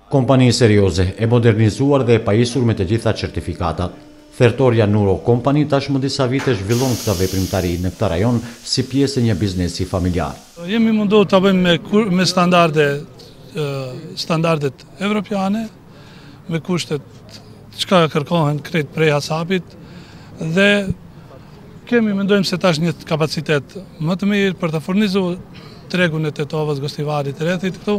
Kompani serioze, e modernizuar dhe e pajisur me të gjitha certifikatat. Thertoria Nuro Company tashmë disa vite zhvillon këtë veprimtari në këtë rajon si pjesë e një biznesi familjar. Jemi mundu të bëjmë me standardet evropiane, me kushtet çka kërkohen krejt prej hasapit dhe mendojmë se tash një kapacitet më të mirë për të furnizuar tregun e Tetovës, Gostivarit, Rethit këtu.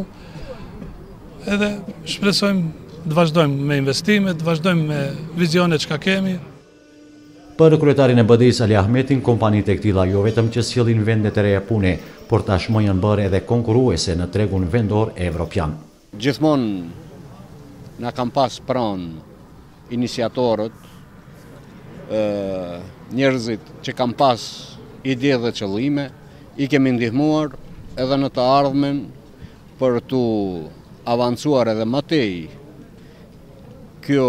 Edhe shpresojmë të vazhdojmë me investimet, të vazhdojmë me vizionet që kemi. Për kryetarin e BD-s Ali Ahmetin, kompanitë e këtilla jo vetëm që sjellin vende të reja pune, por tashmë janë bërë edhe konkurruese në tregun vendor e evropian. Gjithmonë na kanë pas pranë iniciatorët, njerëzit që kanë pas ide dhe qëllime, i kemi ndihmuar edhe në të ardhmen për të avancuar edhe më tej. Kjo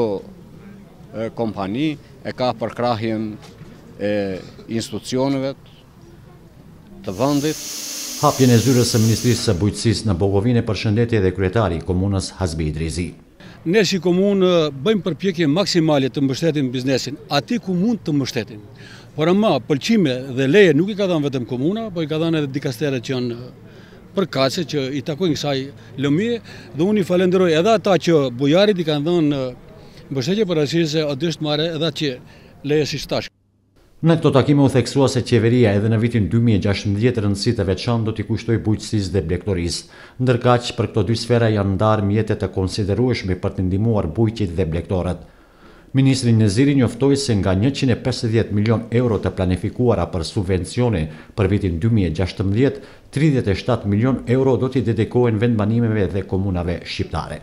kompani e ka përkrahjen e institucioneve të vendit. Hapjen e zyrës së Ministrisë së Bujqësisë në Bogovinë përshëndetje dhe kryetari i komunës Hasbi Idrizi. Ne si komunë bëjmë përpjekje maksimale të mbështetim biznesin, ati ku mund të mbështetim. Por ama pëlqime dhe leje nuk i ka dhënë vetëm komuna, po i ka dhënë edhe dikasteret që janë përkatëse që i takojnë kësaj lëmie dhe unë i falenderoj edhe ata që bujarit i kanë dhënë mbështetje për arsye se është marrë edhe që leje si tash. Në këto takime u theksua se qeveria edhe në vitin 2016 rëndësi të veçantë do t'i kushtoj bujqësisë dhe blegtorisë, ndërkaq për këto dy sfera janë ndarë mjete të konsiderueshme për të ndihmuar bujqit dhe blegtorët. Ministri Neziri njoftoi se nga 150 milion euro të planifikuara për subvencione për vitin 2016, 37 milion euro do t'i dedikohen vendbanimeve dhe komunave shqiptare.